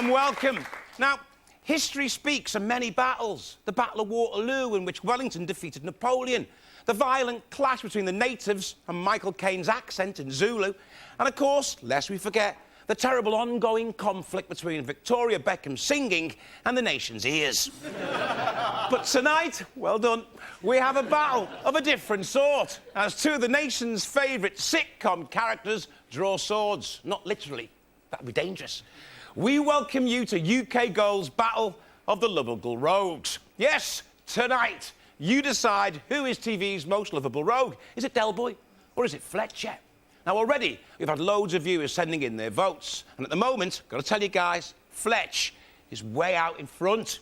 and welcome. Now, history speaks of many battles. The Battle of Waterloo, in which Wellington defeated Napoleon. The violent clash between the natives and Michael Caine's accent in Zulu. And, of course, lest we forget, the terrible ongoing conflict between Victoria Beckham's singing and the nation's ears. But tonight, well done, we have a battle of a different sort, as two of the nation's favourite sitcom characters draw swords. Not literally. That would be dangerous. We welcome you to UK Gold's Battle of the Lovable Rogues. Yes, tonight, you decide who is TV's most lovable rogue. Is it Del Boy or is it Fletcher? Now, already, we've had loads of viewers sending in their votes. And at the moment, got to tell you guys, Fletch is way out in front.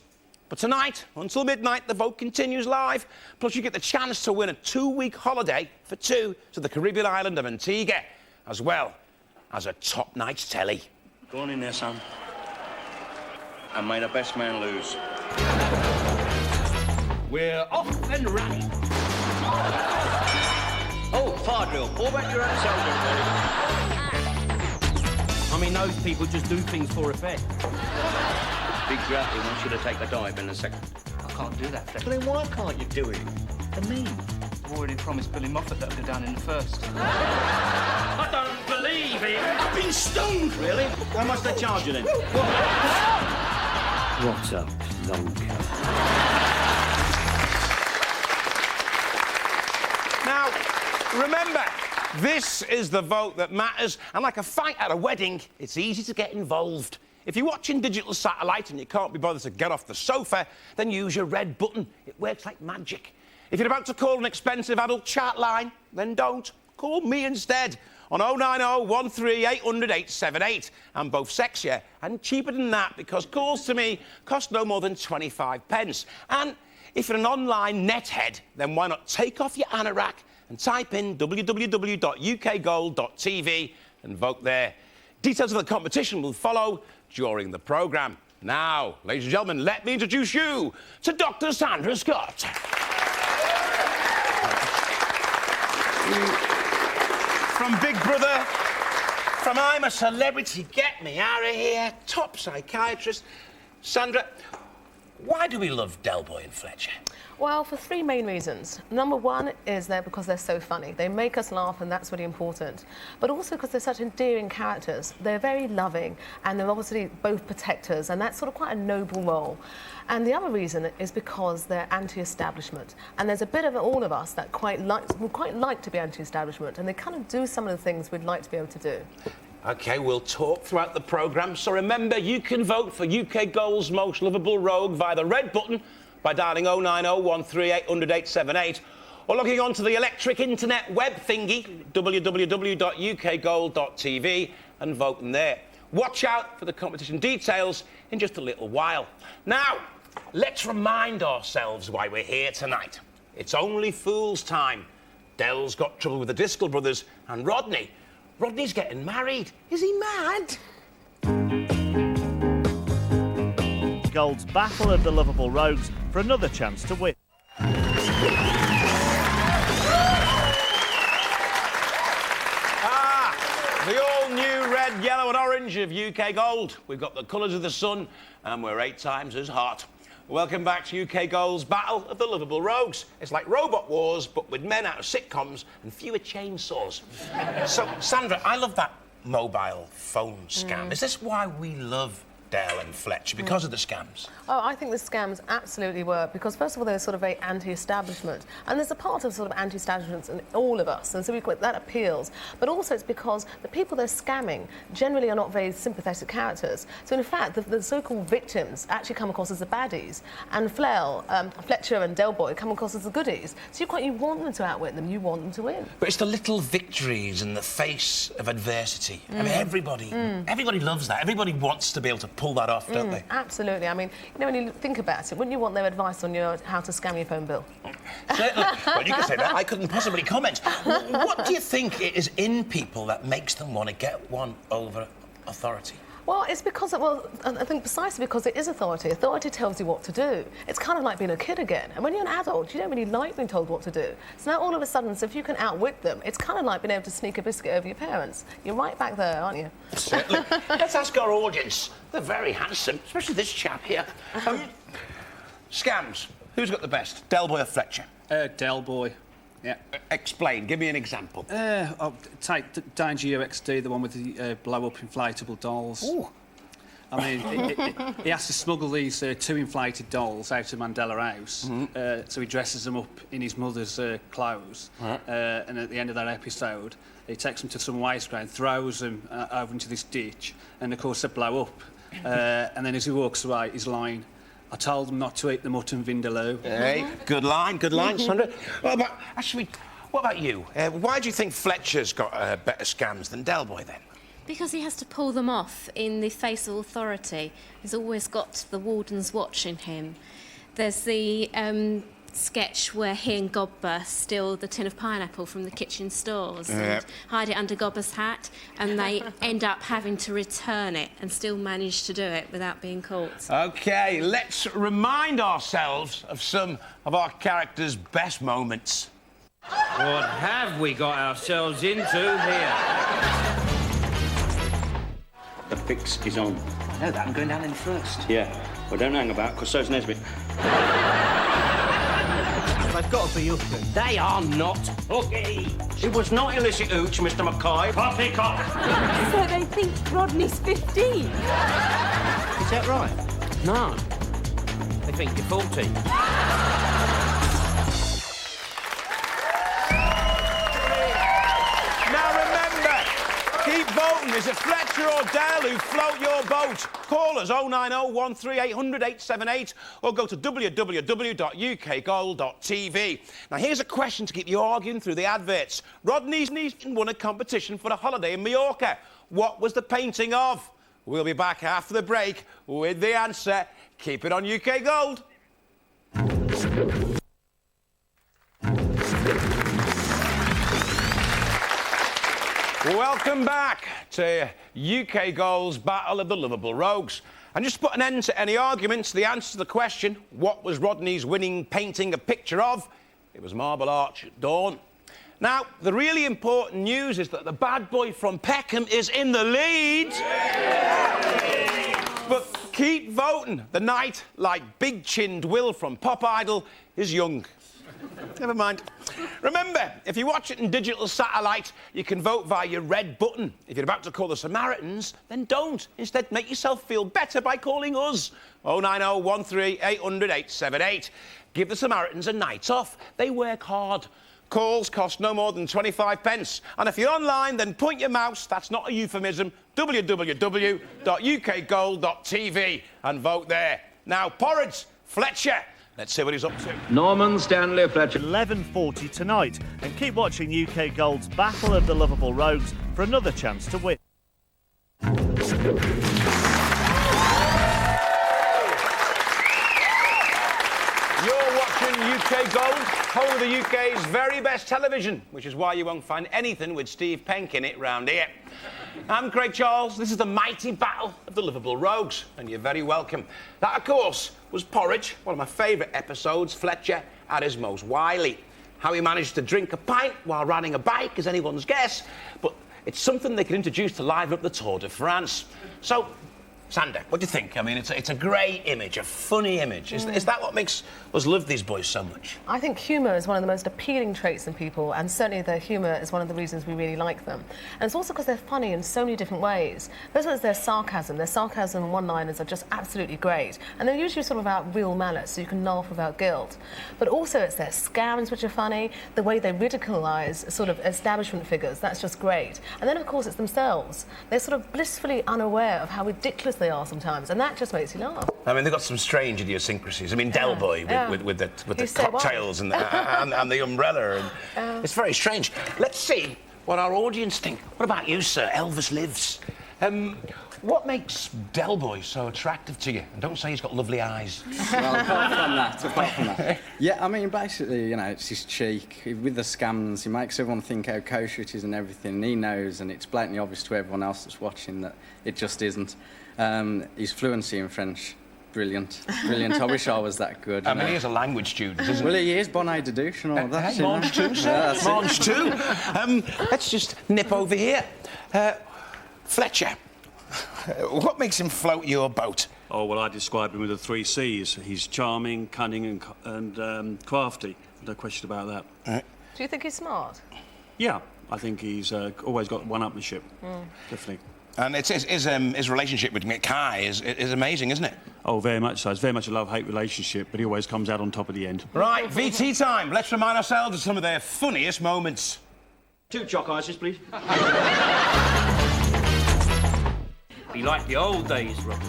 But tonight, until midnight, the vote continues live. Plus, you get the chance to win a 2-week holiday for two to the Caribbean island of Antigua, as well as a top night's telly. Go on in there, son. And may the best man lose. We're off and running. Oh, fire drill. All back your own soldier, I mean, those people just do things for effect. Big Grouty wants you to take a dive in a second. I can't do that, Fletcher. Well, then why can't you do it? For me. I've already promised Billy Moffat that I'll go down in the first. I don't believe it. I've been stoned. Really? How much they charge you then? What's up, Zonka? Now, remember, this is the vote that matters, and like a fight at a wedding, it's easy to get involved. If you're watching digital satellite and you can't be bothered to get off the sofa, then use your red button. It works like magic. If you're about to call an expensive adult chat line, then don't. Call me instead on 090 13 800 878. I'm both sexier and cheaper than that because calls to me cost no more than 25 pence. And if you're an online nethead, then why not take off your anorak and type in www.ukgold.tv and vote there. Details of the competition will follow during the programme. Now, ladies and gentlemen, let me introduce you to Dr. Sandra Scott. From Big Brother, from I'm a Celebrity, Get Me Out of Here, top psychiatrist. Sandra, why do we love Del Boy and Fletcher? Well, for three main reasons. Number one is because they're so funny. They make us laugh, and that's really important. But also because they're such endearing characters. They're very loving, and they're obviously both protectors, and that's sort of quite a noble role. And the other reason is because they're anti-establishment. And there's a bit of all of us that would quite like to be anti-establishment, and they kind of do some of the things we'd like to be able to do. OK, we'll talk throughout the programme. So remember, you can vote for UK Gold's Most Lovable Rogue via the red button by dialing 090 13 800 878 or logging on to the electric internet web thingy, www.ukgold.tv, and voting there. Watch out for the competition details in just a little while. Now, let's remind ourselves why we're here tonight. It's only fool's time. Del's got trouble with the Driscoll brothers, and Rodney's getting married. Is he mad? Gold's Battle of the Lovable Rogues for another chance to win. The all-new red, yellow and orange of UK Gold. We've got the colours of the sun, and we're 8 times as hot. Welcome back to UK Gold's Battle of the Lovable Rogues. It's like Robot Wars, but with men out of sitcoms and fewer chainsaws. So, Sandra, I love that mobile phone scam. Is this why we love Del and Fletcher? Because of the scams? Oh, I think the scams absolutely work because, first of all, they're sort of very anti-establishment. And there's a part of sort of anti-establishment in all of us, and so that appeals. But also it's because the people they're scamming generally are not very sympathetic characters. So, in fact, the so-called victims actually come across as the baddies, and Fletcher and Del Boy come across as the goodies. So you want them to outwit them, you want them to win. But it's the little victories in the face of adversity. I mean, everybody loves that. Everybody wants to be able to pull that off, don't they? Absolutely. I mean, you know, when you think about it, wouldn't you want their advice on how to scam your phone bill? Certainly. Well, you can say that. I couldn't possibly comment. What do you think it is in people that makes them want to get one over authority? Well, it's because, I think precisely because it is authority. Authority tells you what to do. It's kind of like being a kid again. And when you're an adult, you don't really like being told what to do. So now all of a sudden, so if you can outwit them, it's kind of like being able to sneak a biscuit over your parents. You're right back there, aren't you? Certainly. Let's ask our audience. They're very handsome, especially this chap here. Scams. Who's got the best, Del Boy or Fletcher? Del Boy. Yeah. Explain. Give me an example. Take Danger UXD, the one with the blow-up inflatable dolls. Ooh. I mean, he has to smuggle these 2 inflated dolls out of Mandela House, so he dresses them up in his mother's clothes, and at the end of that episode, he takes them to some waste ground, throws them over into this ditch, and of course they blow up. And then as he walks away, he's lying. I told them not to eat the mutton vindaloo. Hey, good line, Sandra. What about you? Why do you think Fletcher's got better scams than Del Boy, then? Because he has to pull them off in the face of authority. He's always got the wardens watching him. There's the sketch where he and Gobber steal the tin of pineapple from the kitchen stores and hide it under Gobber's hat, and they end up having to return it and still manage to do it without being caught. OK, let's remind ourselves of some of our characters' best moments. What have we got ourselves into here? The fix is on. I know that. I'm going down in first. Yeah. Well, don't hang about, because so's Nesbitt. They've got to be hooky. They are not hooky. It was not illicit hooch, Mr. McCoy. Poppycock. So they think Rodney's 15? Is that right? No. They think you're 14. Now remember, keep voting. Is it Fletcher or Del who float your boat? Call us 090 13800 878 or go to www.ukgold.tv. Now here's a question to keep you arguing through the adverts. Rodney's won a competition for a holiday in Mallorca. What was the painting of? We'll be back after the break with the answer. Keep it on UK Gold. Welcome back to UK Gold's Battle of the Lovable Rogues. And just to put an end to any arguments, the answer to the question, what was Rodney's winning painting a picture of? It was Marble Arch at dawn. Now, the really important news is that the bad boy from Peckham is in the lead. But keep voting. The knight, like big-chinned Will from Pop Idol, is young. Never mind. Remember, if you watch it in digital satellite, you can vote via your red button. If you're about to call the Samaritans, then don't. Instead, make yourself feel better by calling us. 090 138 800 878. Give the Samaritans a night off. They work hard. Calls cost no more than 25 pence. And if you're online, then point your mouse, that's not a euphemism, www.ukgold.tv and vote there. Now, Porridge, Fletcher, let's see what he's up to. Norman Stanley Fletcher. 11:40 tonight. And keep watching UK Gold's Battle of the Lovable Rogues for another chance to win. You're watching UK Gold, home of the UK's very best television, which is why you won't find anything with Steve Penk in it round here. I'm Craig Charles. This is the mighty Battle of the Lovable Rogues, and you're very welcome. That, of course, was Porridge, one of my favourite episodes, Fletcher at his most wily. How he managed to drink a pint while riding a bike is anyone's guess, but it's something they can introduce to liven up the Tour de France. So, Sander, what do you think? I mean, it's a great image, a funny image. Is that what makes us love these boys so much? I think humour is one of the most appealing traits in people, and certainly their humour is one of the reasons we really like them. And it's also because they're funny in so many different ways. First of all, it's their sarcasm and one-liners are just absolutely great. And they're usually sort of about real malice, so you can laugh without guilt. But also it's their scams, which are funny, the way they ridiculise sort of establishment figures, that's just great. And then, of course, it's themselves. They're sort of blissfully unaware of how ridiculous they are sometimes, and that just makes you laugh. I mean, they've got some strange idiosyncrasies. I mean, Del Boy with the cocktails and the umbrella. And it's very strange. Let's see what our audience think. What about you, sir? Elvis Lives. What makes Del Boy so attractive to you? And don't say he's got lovely eyes. Well, apart from that. Yeah, I mean, basically, you know, it's his cheek. With the scams, he makes everyone think how kosher it is and everything. And he knows, and it's blatantly obvious to everyone else that's watching that it just isn't. His fluency in French, brilliant. Brilliant. I wish I was that good. I mean, he is a language student, isn't he? Well, he is bonnet de douche and all that. Hey, Mange too, sir. Yeah, Mange too. Let's just nip over here. Fletcher, what makes him float your boat? Oh, well, I describe him with the 3 C's. He's charming, cunning and crafty. No question about that. Do you think he's smart? Yeah, I think he's always got one-upmanship. Definitely. And his relationship with Kai is amazing, isn't it? Oh, very much so. It's very much a love-hate relationship, but he always comes out on top at the end. Right, VT time. Let's remind ourselves of some of their funniest moments. 2 chalk ices, please. Be like the old days, Robbers.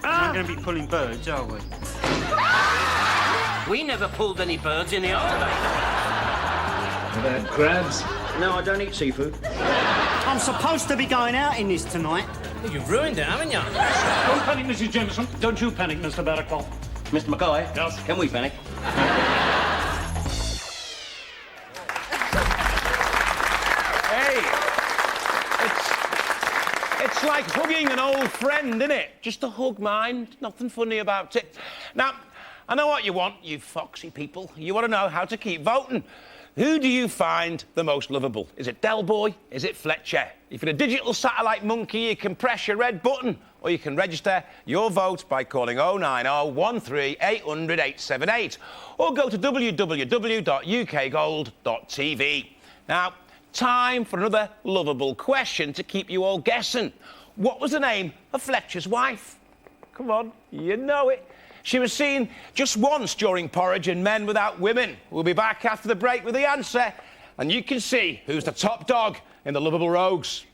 We're going to be pulling birds, are we? We never pulled any birds in the old days. About crabs? No, I don't eat seafood. I'm supposed to be going out in this tonight. You've ruined it, haven't you? Don't panic, Mrs. Jameson. Don't you panic, Mr. Barraclough. Mr. Mackay? Yes? Can we panic? It's like hugging an old friend, isn't it? Just a hug, mind. Nothing funny about it. Now, I know what you want, you foxy people. You want to know how to keep voting. Who do you find the most lovable? Is it Del Boy? Is it Fletcher? If you're a digital satellite monkey, you can press your red button, or you can register your vote by calling 090 13 800 878, or go to www.ukgold.tv. Now, time for another lovable question to keep you all guessing. What was the name of Fletcher's wife? Come on, you know it. She was seen just once during Porridge and Men Without Women. We'll be back after the break with the answer, and you can see who's the top dog in the Lovable Rogues.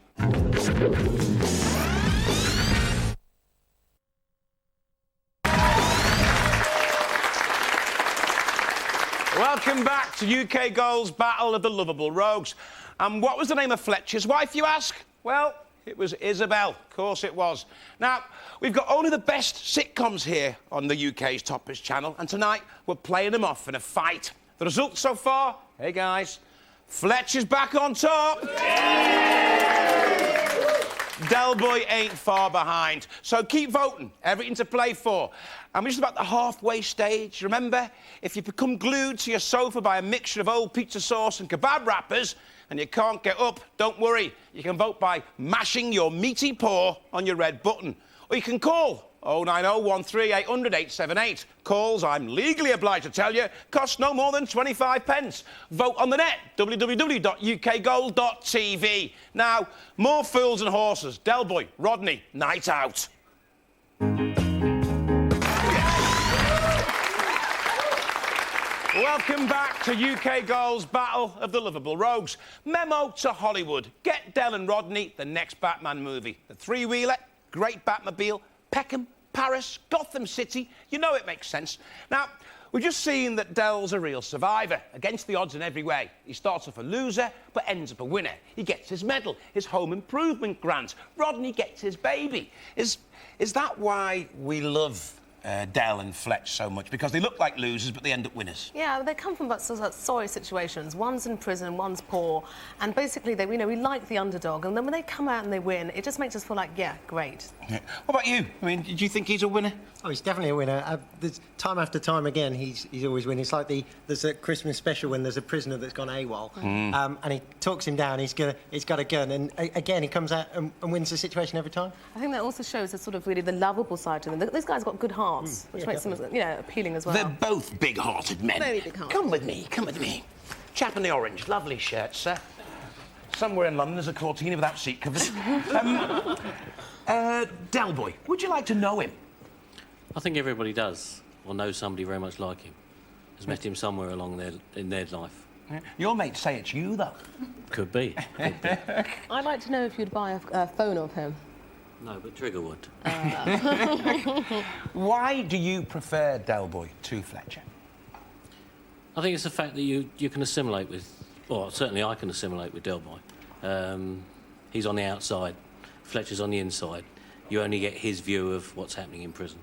Welcome back to UK Gold's Battle of the Lovable Rogues. And what was the name of Fletcher's wife, you ask? Well, it was Isabel. Of course it was. Now, we've got only the best sitcoms here on the UK's Toppers channel, and tonight we're playing them off in a fight. The result so far, hey guys, Fletcher's back on top. Del Boy ain't far behind. So keep voting. Everything to play for. And we're just about the halfway stage. Remember, if you become glued to your sofa by a mixture of old pizza sauce and kebab wrappers and you can't get up, don't worry. You can vote by mashing your meaty paw on your red button. Or you can call 090 13 800 878. Calls, I'm legally obliged to tell you, cost no more than 25 pence. Vote on the net, www.ukgold.tv. Now, more fools and horses. Del Boy, Rodney, night out. Welcome back to UK Gold's Battle of the Lovable Rogues. Memo to Hollywood. Get Del and Rodney the next Batman movie. The three-wheeler, great Batmobile, Peckham, Paris, Gotham City. You know it makes sense. Now, we've just seen that Del's a real survivor, against the odds in every way. He starts off a loser, but ends up a winner. He gets his medal, his home improvement grant. Rodney gets his baby. Is that why we love Del and Fletch so much? Because they look like losers, but they end up winners. Yeah, they come from sorry situations. One's in prison, one's poor, and basically, we like the underdog. And then when they come out and they win, it just makes us feel like, yeah, great. Yeah. What about you? I mean, did you think he's a winner? Oh, he's definitely a winner. There's time after time again, he's always winning. It's like there's a Christmas special when there's a prisoner that's gone AWOL, and he talks him down. He's got a gun, and again he comes out and wins the situation every time. I think that also shows sort of really the lovable side to them. These guys got good hearts, which makes them, appealing as well. They're both big-hearted men. Very big-hearted. Come with me. Chap in the orange, lovely shirt, sir. Somewhere in London there's a Cortina without seat covers. Del Boy, would you like to know him? I think everybody does, or knows somebody very much like him. Has met him somewhere along in their life. Your mates say it's you, though. Could be. I'd like to know if you'd buy a phone of him. No, but Trigger would. Why do you prefer Del Boy to Fletcher? I think it's the fact that you can assimilate with... Well, certainly I can assimilate with Del Boy. He's on the outside. Fletcher's on the inside. you only get his view of what's happening in prison.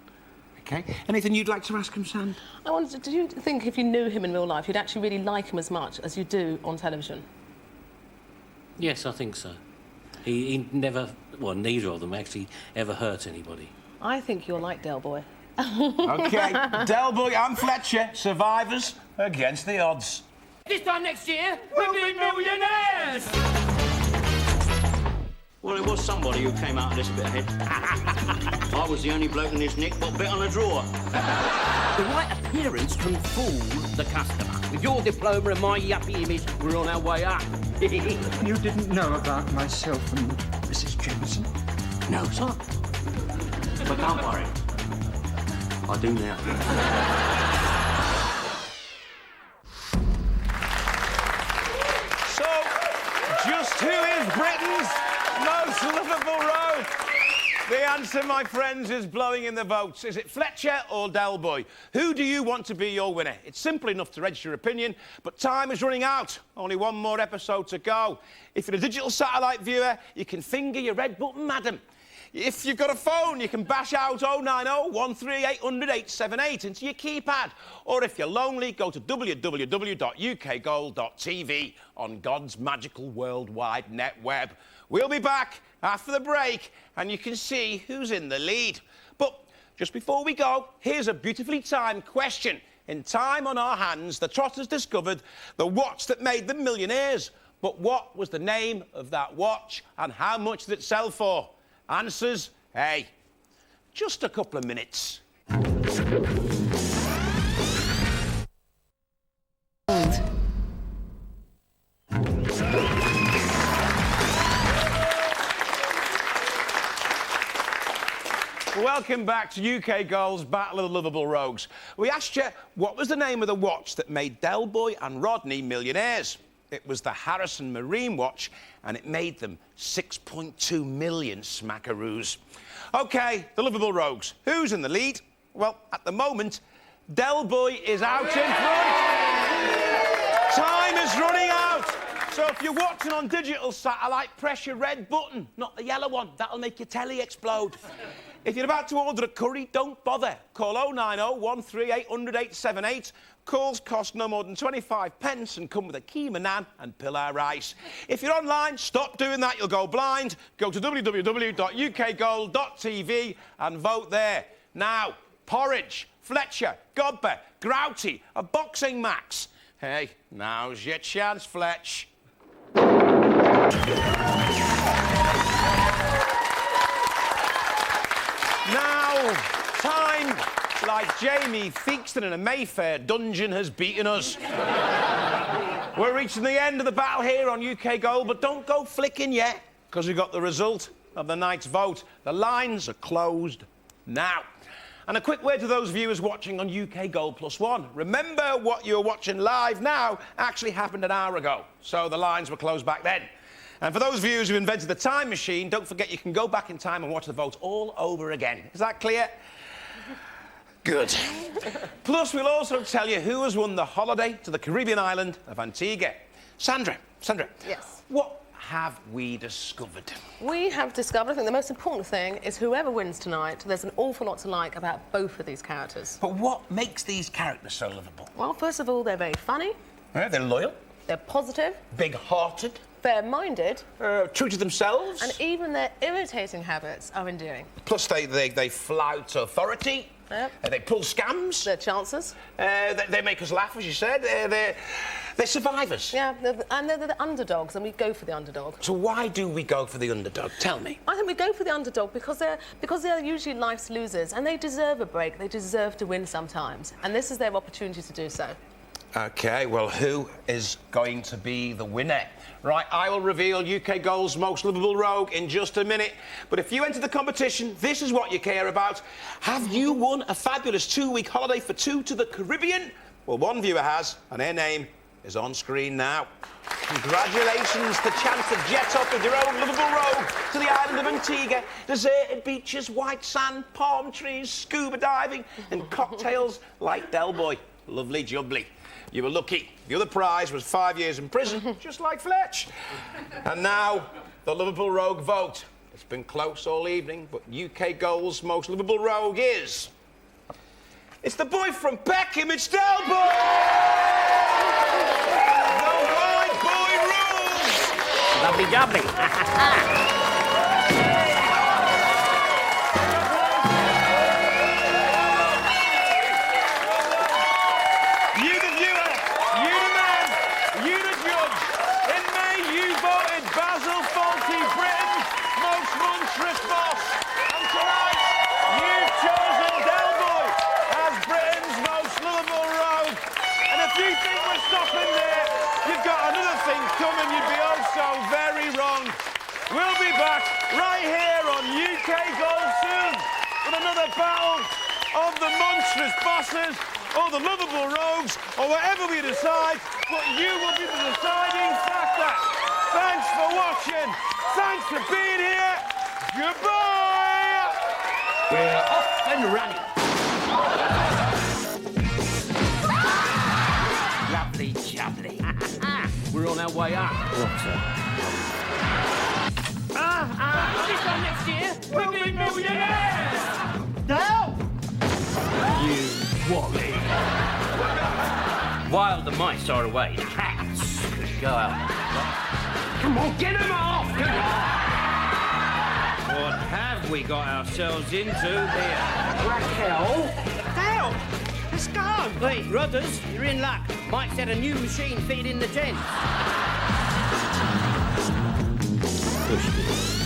OK. Anything you'd like to ask him, Sand? I wondered, do you think if you knew him in real life, you'd actually really like him as much as you do on television? Yes, I think so. He never, well, neither of them actually ever hurt anybody. I think you're like Del Boy. OK, Del Boy and Fletcher, survivors against the odds. This time next year, we'll be millionaires! Well, it was somebody who came out of this bit ahead. I was the only bloke in this nick what bit on a drawer. The right appearance can fool the customer. With your diploma and my yuppie image, we're on our way up. You didn't know about myself and Mrs. Jameson? No, sir. But don't worry. I do now. So, just who is Britain's most lovable rogue? The answer, my friends, is blowing in the votes. Is it Fletcher or Del Boy? Who do you want to be your winner? It's simple enough to register your opinion, but time is running out. Only one more episode to go. If you're a digital satellite viewer, you can finger your red button, madam. If you've got a phone, you can bash out 090 13800 878 into your keypad. Or if you're lonely, go to www.ukgold.tv on God's magical worldwide net web. We'll be back after the break, and you can see who's in the lead. But just before we go, here's a beautifully timed question. In time on our hands, the Trotters discovered the watch that made them millionaires. But what was the name of that watch, and how much did it sell for? Answers, hey, just a couple of minutes. Welcome back to UK Gold's Battle of the Lovable Rogues. We asked you, what was the name of the watch that made Del Boy and Rodney millionaires? It was the Harrison Marine watch, and it made them 6.2 million smackaroos. OK, the Lovable Rogues. Who's in the lead? Well, at the moment, Del Boy is out in front. Time is running out. So if you're watching on digital satellite, press your red button, not the yellow one. That'll make your telly explode. If you're about to order a curry, don't bother. Call 090 13800 878. Calls cost no more than 25 pence and come with a keema naan and pilau rice. If you're online, stop doing that, you'll go blind. Go to www.ukgold.tv and vote there. Now, porridge, Fletcher, Godber, Grouty, a boxing max. Hey, now's your chance, Fletch. Now, time, like Jamie Theakston in a Mayfair dungeon, has beaten us. We're reaching the end of the battle here on UK Gold, but don't go flicking yet, because we've got the result of the night's vote. The lines are closed now. And a quick word to those viewers watching on UK Gold +1. Remember, what you're watching live now actually happened an hour ago, so the lines were closed back then. And for those viewers who invented the time machine, don't forget you can go back in time and watch the vote all over again. Is that clear? Good. Plus, we'll also tell you who has won the holiday to the Caribbean island of Antigua. Sandra. Yes. What have we discovered? We have discovered, I think the most important thing is whoever wins tonight, there's an awful lot to like about both of these characters. But what makes these characters so lovable? Well, first of all, they're very funny. Yeah, they're loyal. They're positive. Big-hearted. Fair-minded. True to themselves. And even their irritating habits are endearing. Plus, they flout authority. Yep. They pull scams. Their chances. They make us laugh, as you said. They're survivors. Yeah, and they're the underdogs, and we go for the underdog. So why do we go for the underdog? Tell me. I think we go for the underdog because they're usually life's losers, and they deserve a break. They deserve to win sometimes, and this is their opportunity to do so. OK, well, who is going to be the winner? Right, I will reveal UK Gold's most lovable rogue in just a minute. But if you enter the competition, this is what you care about. Have you won a fabulous 2-week holiday for two to the Caribbean? Well, one viewer has, and her name is on screen now. Congratulations, the chance to jet off with your own lovable rogue to the island of Antigua. Deserted beaches, white sand, palm trees, scuba diving, and cocktails like Del Boy. Lovely jubbly. You were lucky. The other prize was 5 years in prison, just like Fletch. And now, the lovable rogue vote. It's been close all evening, but UK Gold's most lovable rogue is... It's the boy from Peckham, it's Delboy! The white boy rules! Lovely jubbly. You the viewer, you the man, you the judge. In May, you voted Basil Fawlty Britain's most monstrous boss. And tonight, you've chosen Delboy as Britain's most lovable rogue. And if you think we're stopping there, you've got another thing coming. You'd be oh so very wrong. We'll be back right here on UK Gold soon with another battle of the monstrous bosses or the lovable rogues, or whatever we decide, but you will be the deciding factor. Thanks for watching. Thanks for being here. Goodbye. We're off and running. Lovely jubbly. We're on our way up. This time next year, we'll be millionaires. Now. You wally. While the mice are away, the cats could go out. Come on, get them off! What have we got ourselves into here? Raquel? Dale! Let's go! Wait, Rodders, you're in luck. Mike's had a new machine fitted in the tent. Push it.